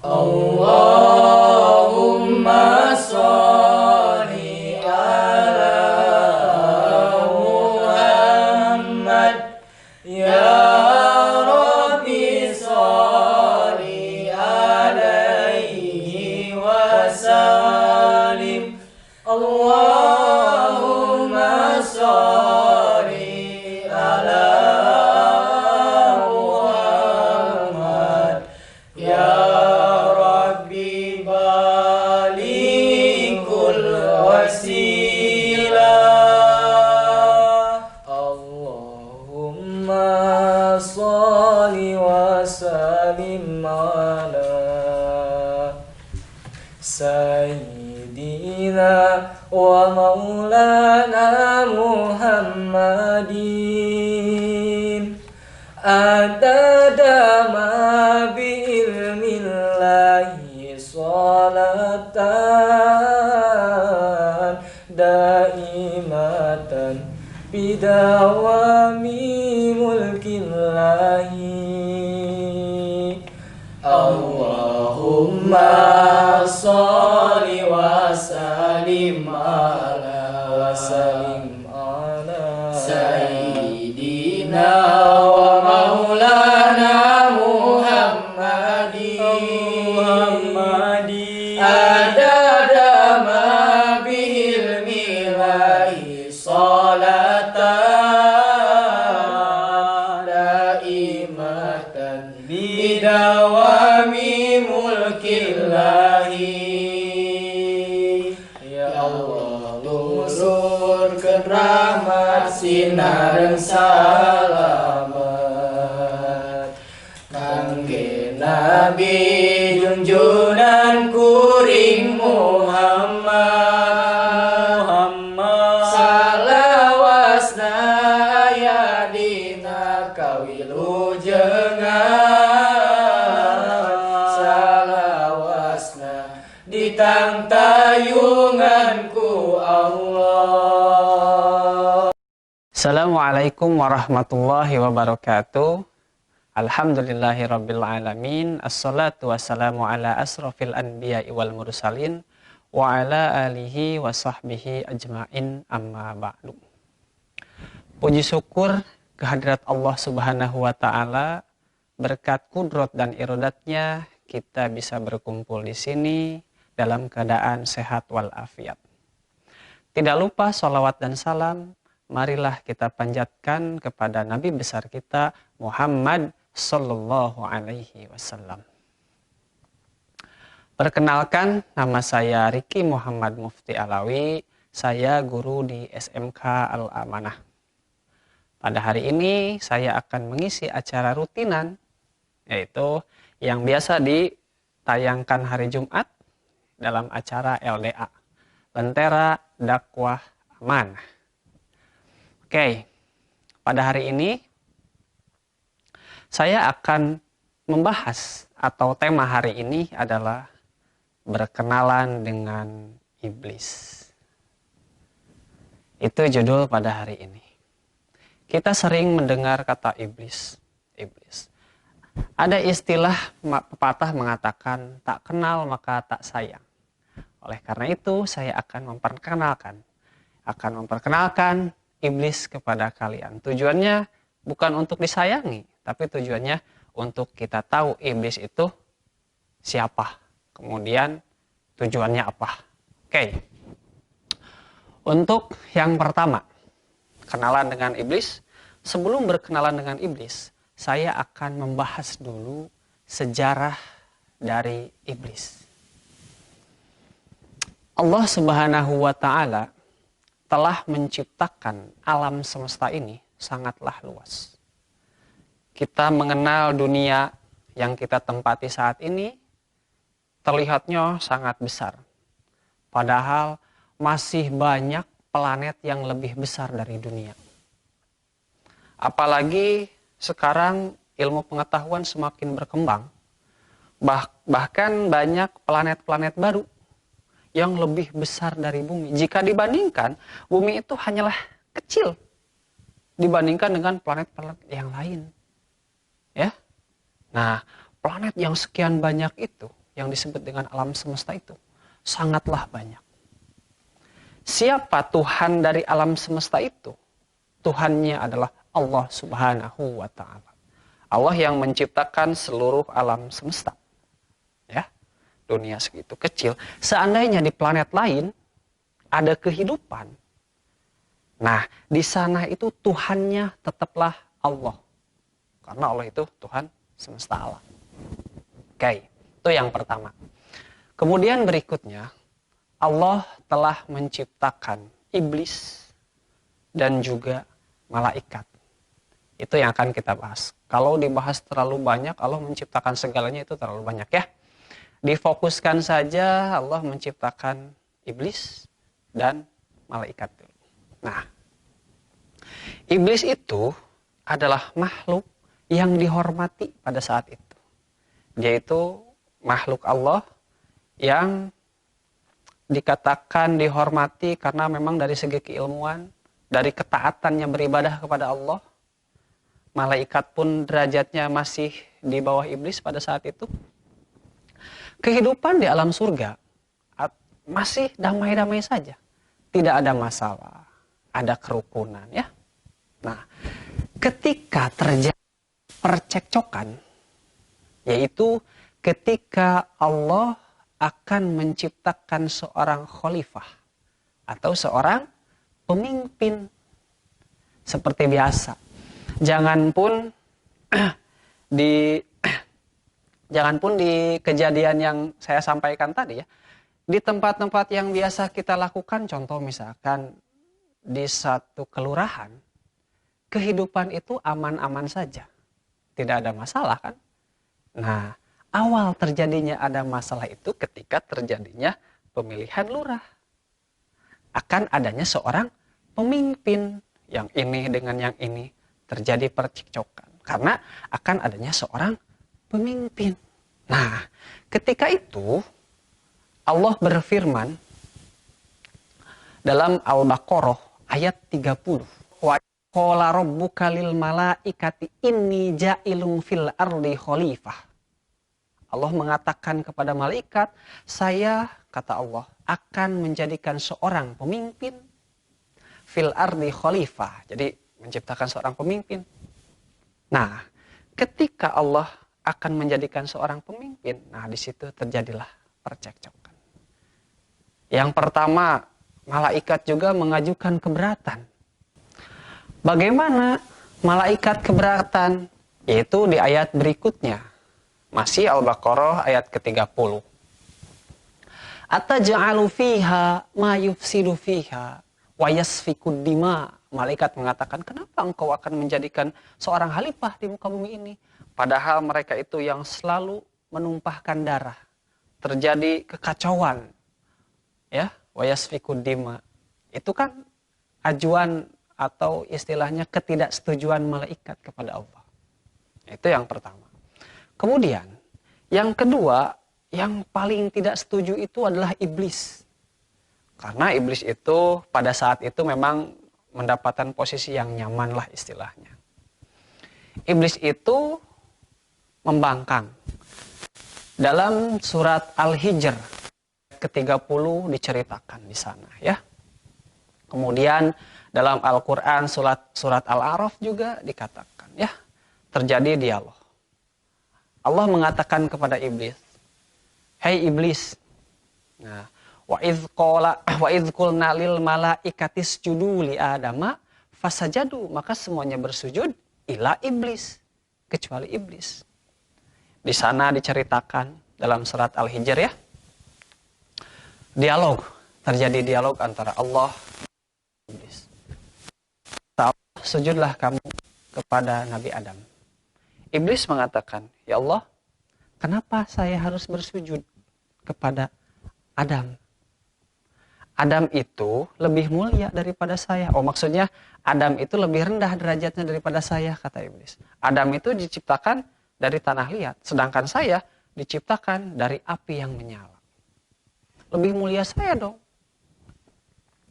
Allahumma sholli ala Muhammad. Ya Rabbi sholli alaihi wasallim. Allahumma sholli ala Muhammad. Ya Rabbi balikul wasilah. Allahumma sholli wa sallim ala Sayyidina wa maulana Muhammadin adada ma bi ilmillahi salatan daimatan bidawami mulkillahi. Allahumma sholli wa sallim ala Sayyidina wa maulana Muhammadin adada ma bihil milahi salatan daimatan bidawami mulkillahi. Ya Allah lururkeun rahmat sinareun salamet kangge Nabi junjunan kuring Muhammad salawasna aya dina kawilujengan salawasna ditangtayungan ku Allah. Assalamualaikum warahmatullahi wabarakatuh. Alhamdulillahirabbil alamin. Assalatu wassalamu ala asrofil anbiya'i wal mursalin wa ala alihi wa sahbihi ajmain, amma ba'du. Puji syukur kehadirat Allah Subhanahu wa taala, berkat kudrat dan iradatnya kita bisa berkumpul di sini dalam keadaan sehat walafiat. Tidak lupa sholawat dan salam marilah kita panjatkan kepada Nabi besar kita Muhammad Sallallahu Alaihi Wasallam. Perkenalkan, nama saya Riki Muhammad Mufti Alawi. Saya guru di SMK Al-Amanah. Pada hari ini saya akan mengisi acara rutinan, yaitu yang biasa ditayangkan hari Jumat dalam acara LDA, Lentera Dakwah Amanah. Oke, pada hari ini saya akan membahas, atau tema hari ini adalah berkenalan dengan iblis. Itu judul pada hari ini. Kita sering mendengar kata iblis. Ada istilah pepatah mengatakan tak kenal maka tak sayang. Oleh karena itu saya akan memperkenalkan iblis kepada kalian. Tujuannya bukan untuk disayangi, tapi tujuannya untuk kita tahu iblis itu siapa, kemudian tujuannya apa. Oke. Untuk yang pertama, kenalan dengan iblis. Sebelum berkenalan dengan iblis, saya akan membahas dulu sejarah dari iblis. Allah Subhanahu wa taala telah menciptakan alam semesta ini sangatlah luas. Kita mengenal dunia yang kita tempati saat ini terlihatnya sangat besar. Padahal masih banyak planet yang lebih besar dari dunia. Apalagi sekarang ilmu pengetahuan semakin berkembang. Bahkan banyak planet-planet baru yang lebih besar dari bumi. Jika dibandingkan, bumi itu hanyalah kecil dibandingkan dengan planet-planet yang lain. Ya. Nah, planet yang sekian banyak itu yang disebut dengan alam semesta itu sangatlah banyak. Siapa Tuhan dari alam semesta itu? Tuhannya adalah Allah Subhanahu wa Ta'ala. Allah yang menciptakan seluruh alam semesta. Ya, dunia segitu kecil. Seandainya di planet lain ada kehidupan, nah di sana itu Tuhannya tetaplah Allah. Karena Allah itu Tuhan semesta alam. Oke, itu yang pertama. Kemudian berikutnya, Allah telah menciptakan iblis dan juga malaikat. Itu yang akan kita bahas. Kalau dibahas terlalu banyak, Allah menciptakan segalanya itu terlalu banyak ya. Difokuskan saja Allah menciptakan iblis dan malaikat. Nah, iblis itu adalah makhluk yang dihormati pada saat itu. Dia itu makhluk Allah yang dikatakan dihormati karena memang dari segi keilmuan, dari ketaatannya beribadah kepada Allah. Malaikat pun derajatnya masih di bawah iblis pada saat itu. Kehidupan di alam surga masih damai-damai saja. Tidak ada masalah, ada kerukunan ya. Nah, ketika terjadi percekcokan, yaitu ketika Allah akan menciptakan seorang khalifah atau seorang pemimpin seperti biasa. Jangan pun di kejadian yang saya sampaikan tadi ya. Di tempat-tempat yang biasa kita lakukan, contoh misalkan di satu kelurahan, kehidupan itu aman-aman saja. Tidak ada masalah kan? Nah, awal terjadinya ada masalah itu ketika terjadinya pemilihan lurah. Akan adanya seorang pemimpin, yang ini dengan yang ini terjadi percekcokan. Karena akan adanya seorang pemimpin. Nah, ketika itu Allah berfirman dalam Al-Baqarah ayat 30. Wa qala rabbuka lil malaikati inni ja'ilun fil ardi khalifah. Allah mengatakan kepada malaikat, saya, kata Allah, akan menjadikan seorang pemimpin fil ardi khalifah. Jadi menciptakan seorang pemimpin. Nah, ketika Allah akan menjadikan seorang pemimpin, nah di situ terjadilah percekcokan. Yang pertama, malaikat juga mengajukan keberatan. Bagaimana malaikat keberatan? Yaitu di ayat berikutnya. Masih Al-Baqarah ayat ke-30. Ataj'alu fiha ma yufsidu fiha wa yasfikud dima. Malaikat mengatakan, kenapa engkau akan menjadikan seorang khalifah di muka bumi ini? Padahal mereka itu yang selalu menumpahkan darah. Terjadi kekacauan. Ya, wa yasfikud dima. Itu kan ajuan atau istilahnya ketidaksetujuan malaikat kepada Allah. Itu yang pertama. Kemudian, yang kedua, yang paling tidak setuju itu adalah iblis. Karena iblis itu pada saat itu memang mendapatkan posisi yang nyaman lah istilahnya. Iblis itu membangkang. Dalam surat Al-Hijr ke-30 diceritakan di sana ya. Kemudian dalam Al-Qur'an surat Al-A'raf juga dikatakan ya, terjadi dialog. Allah mengatakan kepada iblis, "Hai iblis, nah, wa idz qulna lil malaikati isjudu li adama fasajadu," maka semuanya bersujud ila iblis, kecuali iblis. Di sana diceritakan dalam surat Al-Hijr ya. Terjadi dialog antara Allah dan iblis. Sujudlah kamu kepada Nabi Adam. Iblis mengatakan, ya Allah, kenapa saya harus bersujud kepada Adam? Adam itu lebih mulia daripada saya. Oh, maksudnya Adam itu lebih rendah derajatnya daripada saya, kata iblis. Adam itu diciptakan dari tanah liat, sedangkan saya diciptakan dari api yang menyala. Lebih mulia saya dong.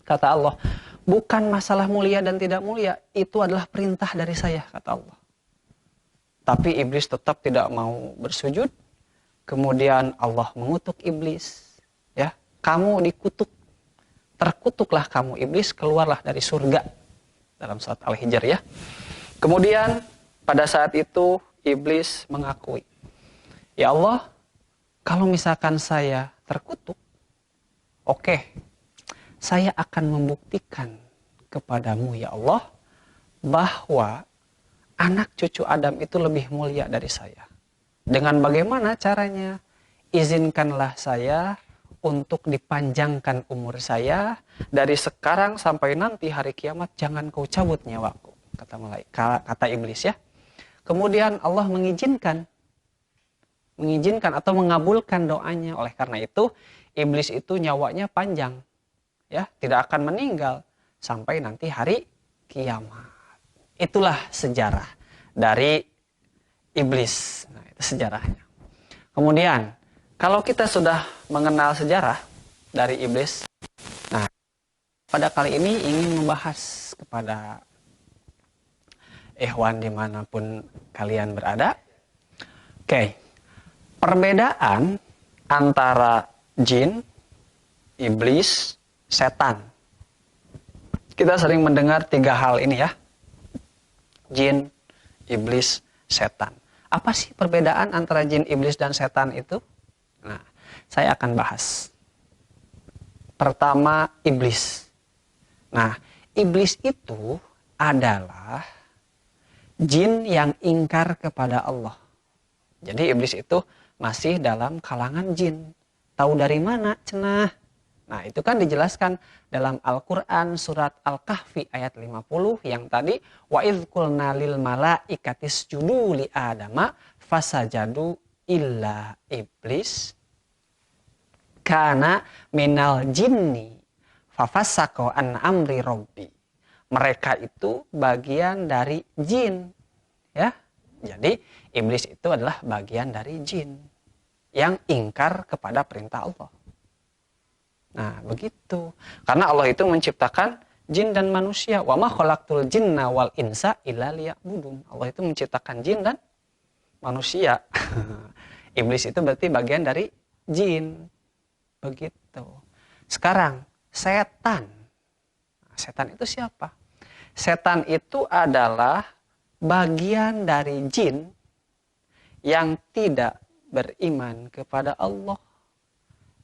Kata Allah, bukan masalah mulia dan tidak mulia, itu adalah perintah dari saya, kata Allah. Tapi iblis tetap tidak mau bersujud Kemudian Allah mengutuk iblis, ya. Kamu dikutuk, terkutuklah kamu iblis, keluarlah dari surga. Dalam surat Al-Hijr ya. Kemudian pada saat itu iblis mengakui, ya Allah, kalau misalkan saya terkutuk, oke, saya akan membuktikan kepadamu ya Allah bahwa anak cucu Adam itu lebih mulia dari saya. Dengan bagaimana caranya? Izinkanlah saya untuk dipanjangkan umur saya dari sekarang sampai nanti hari kiamat, jangan kau cabut nyawaku, kata iblis ya. Kemudian Allah mengizinkan atau mengabulkan doanya. Oleh karena itu iblis itu nyawanya panjang, ya, tidak akan meninggal sampai nanti hari kiamat. Itulah sejarah dari iblis. Nah, itu sejarahnya. Kemudian kalau kita sudah mengenal sejarah dari iblis, nah, pada kali ini ingin membahas kepada ikhwan dimanapun kalian berada. Oke, perbedaan antara jin, iblis, setan. Kita sering mendengar 3 hal ini ya. Jin, iblis, setan. Apa sih perbedaan antara jin, iblis, dan setan itu? Nah, saya akan bahas. Pertama, iblis. Nah, iblis itu adalah jin yang ingkar kepada Allah. Jadi iblis itu masih dalam kalangan jin. Tahu dari mana cenah? Nah, itu kan dijelaskan dalam Al-Quran surat Al-Kahfi ayat 50 yang tadi, wa idz qulna lil malaikati isjudu li adama fasajadu illa iblis kana minal jinni fafassaqo an amri rabbi. Mereka itu bagian dari jin, ya. Jadi iblis itu adalah bagian dari jin yang ingkar kepada perintah Allah. Nah, begitu. Karena Allah itu menciptakan jin dan manusia. Wa ma khalaqtul jinna wal insa illa liya'budun. Allah itu menciptakan jin dan manusia. Iblis itu berarti bagian dari jin. Begitu. Sekarang, setan. Setan itu siapa? Setan itu adalah bagian dari jin yang tidak beriman kepada Allah.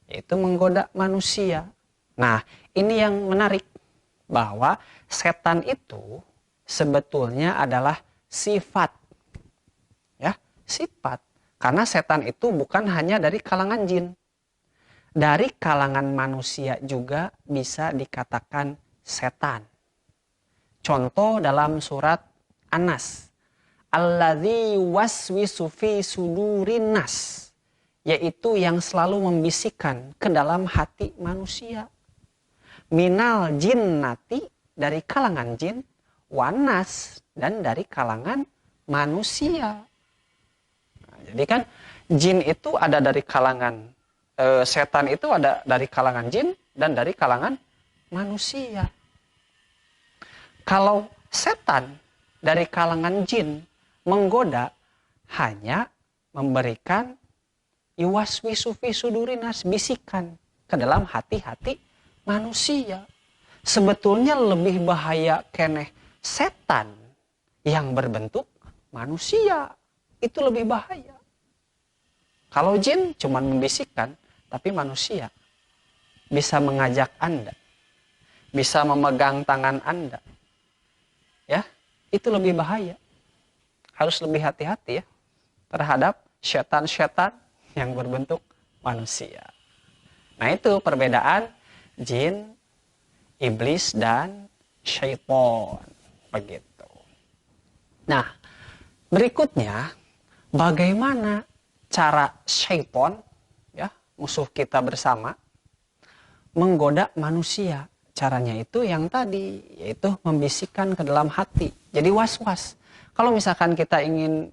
Itu menggoda manusia. Nah, ini yang menarik. Bahwa setan itu sebetulnya adalah sifat. Ya, sifat. Karena setan itu bukan hanya dari kalangan jin. Dari kalangan manusia juga bisa dikatakan setan. Contoh dalam surat An-Nas. Alladzi waswisu fi sudurin nas. Yaitu yang selalu membisikkan ke dalam hati manusia. Minal jinnati, dari kalangan jin. Wanas, dan dari kalangan manusia. Nah, jadi kan jin itu ada dari kalangan setan itu ada dari kalangan jin dan dari kalangan manusia. Kalau setan dari kalangan jin menggoda hanya memberikan iwaswisu fi sudurinas, bisikan ke dalam hati-hati manusia. Sebetulnya lebih bahaya keneh setan yang berbentuk manusia. Itu lebih bahaya. Kalau jin cuma membisikkan, tapi manusia bisa mengajak Anda, bisa memegang tangan Anda. Ya, itu lebih bahaya. Harus lebih hati-hati ya terhadap setan-setan yang berbentuk manusia. Nah, itu perbedaan jin, iblis, dan syaitan. Begitu. Nah, berikutnya bagaimana cara syaitan, ya, musuh kita bersama, menggoda manusia. Caranya itu yang tadi, yaitu membisikkan ke dalam hati. Jadi was-was. Kalau misalkan kita ingin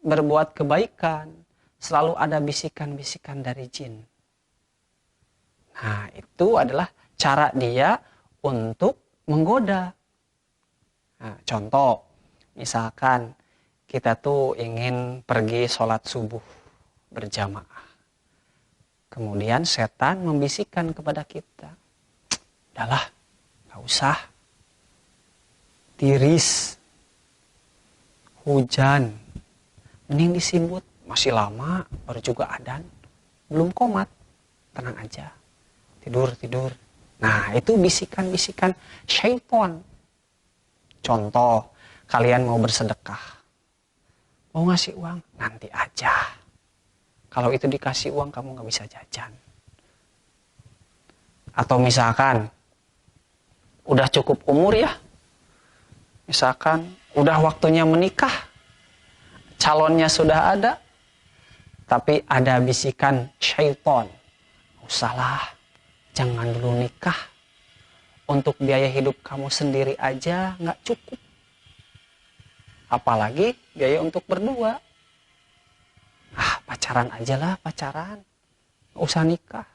berbuat kebaikan, selalu ada bisikan-bisikan dari jin. Nah, itu adalah cara dia untuk menggoda. Nah, contoh, misalkan kita tuh ingin pergi sholat subuh. berjamaah. Kemudian setan membisikkan kepada kita, udahlah, gak usah. Tiris, hujan, mending disimbut, masih lama, baru juga adzan, belum qomat, tenang aja, tidur. Nah, itu bisikan-bisikan syaitan. Contoh, kalian mau bersedekah, mau ngasih uang, nanti aja. Kalau itu dikasih uang, kamu gak bisa jajan. Atau misalkan, udah cukup umur ya, misalkan udah waktunya menikah, calonnya sudah ada, tapi ada bisikan syaitan, usahlah, jangan dulu nikah, untuk biaya hidup kamu sendiri aja nggak cukup, apalagi biaya untuk berdua. Pacaran aja lah, pacaran, nggak usah nikah.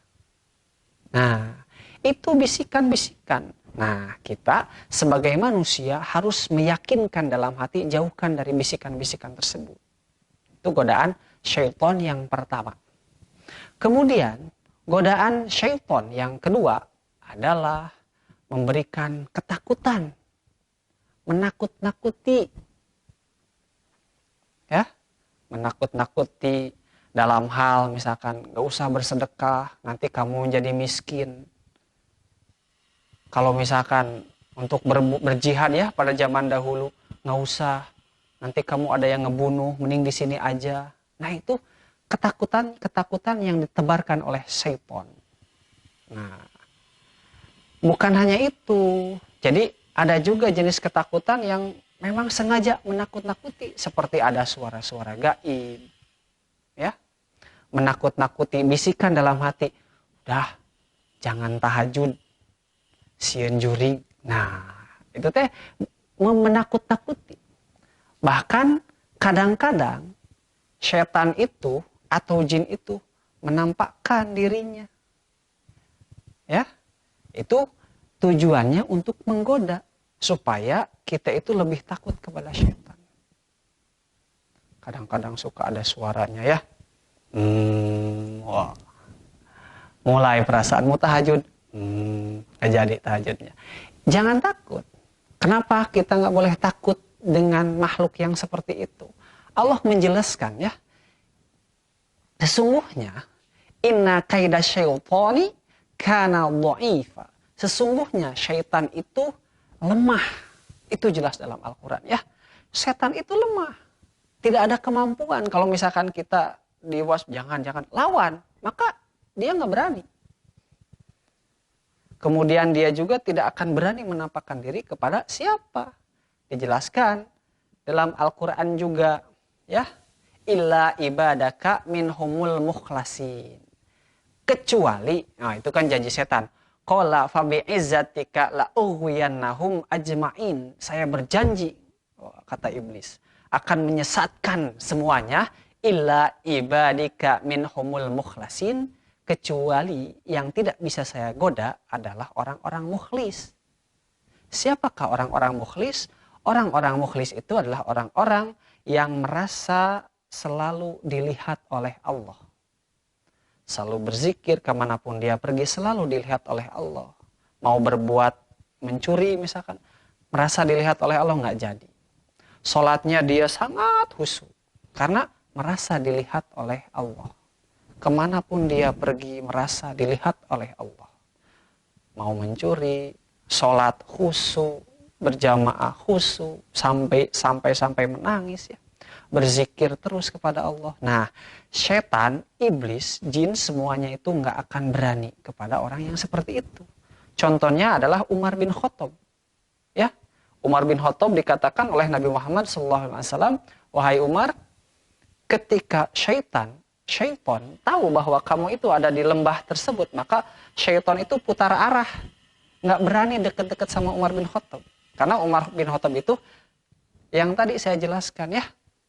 Nah, itu bisikan-bisikan. Nah, kita sebagai manusia harus meyakinkan dalam hati, jauhkan dari bisikan-bisikan tersebut. Itu godaan syaitan yang pertama. Kemudian, godaan syaitan yang kedua adalah memberikan ketakutan, menakut-nakuti. Ya, menakut-nakuti dalam hal misalkan gak usah bersedekah, nanti kamu jadi miskin. Kalau misalkan untuk berjihad ya pada zaman dahulu, nggak usah, nanti kamu ada yang ngebunuh, mending di sini aja. Nah, itu ketakutan yang ditebarkan oleh syaitan. Nah, bukan hanya itu. Jadi ada juga jenis ketakutan yang memang sengaja menakut-nakuti, seperti ada suara-suara gaib, ya, menakut-nakuti, bisikan dalam hati, udah jangan tahajud, sieun jurig. Nah, itu teh menakut-nakuti. Bahkan kadang-kadang setan itu atau jin itu menampakkan dirinya. Ya. Itu tujuannya untuk menggoda supaya kita itu lebih takut kepada setan. Kadang-kadang suka ada suaranya ya. Wah. Mulai perasaanmu tahajud. Gak jadi tahajudnya. Jangan takut. Kenapa kita nggak boleh takut dengan makhluk yang seperti itu? Allah menjelaskan ya. Sesungguhnya inna kaida syaitani kana dha'ifa. Sesungguhnya syaitan itu lemah. Itu jelas dalam Al-Quran ya. Setan itu lemah. Tidak ada kemampuan. Kalau misalkan kita jangan lawan, maka dia nggak berani. Kemudian dia juga tidak akan berani menampakkan diri kepada siapa. Dijelaskan dalam Al-Quran juga ya, illa ibadaka minhumul mukhlasin, kecuali, nah itu kan janji setan, qala fa bi'izzatika la ughwiyannahum ajma'in, saya berjanji, kata iblis, akan menyesatkan semuanya, illa ibadika minhumul mukhlasin, kecuali yang tidak bisa saya goda adalah orang-orang mukhlis. Siapakah orang-orang mukhlis? Orang-orang mukhlis itu adalah orang-orang yang merasa selalu dilihat oleh Allah. Selalu berzikir kemanapun dia pergi, selalu dilihat oleh Allah. Mau berbuat mencuri misalkan, merasa dilihat oleh Allah, nggak jadi. Sholatnya dia sangat khusyuk karena merasa dilihat oleh Allah. Kemanapun dia pergi merasa dilihat oleh Allah. Mau mencuri, sholat khusyuk, berjamaah khusyuk, sampai menangis ya. Berzikir terus kepada Allah. Nah, setan, iblis, jin semuanya itu nggak akan berani kepada orang yang seperti itu. Contohnya adalah Umar bin Khattab. Ya, Umar bin Khattab dikatakan oleh Nabi Muhammad SAW, wahai Umar, ketika syaitan tahu bahwa kamu itu ada di lembah tersebut, maka syaitan itu putar arah, nggak berani deket-deket sama Umar bin Khattab, karena Umar bin Khattab itu yang tadi saya jelaskan ya,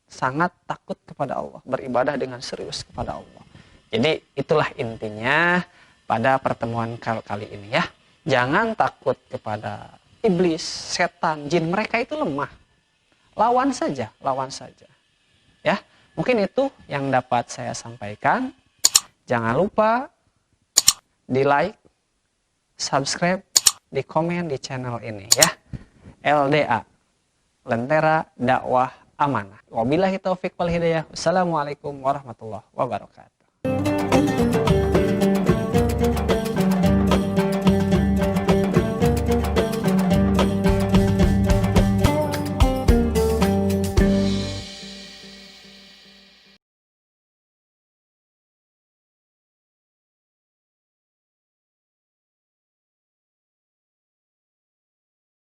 sangat takut kepada Allah, beribadah dengan serius kepada Allah. Jadi itulah intinya pada pertemuan kali ini ya, jangan takut kepada iblis, setan, jin, mereka itu lemah, lawan saja ya. Mungkin itu yang dapat saya sampaikan. Jangan lupa di like, subscribe, di komen di channel ini ya. LDA, Lentera Dakwah Amanah. Wabillahi taufiq wal hidayah. Wassalamualaikum warahmatullahi wabarakatuh.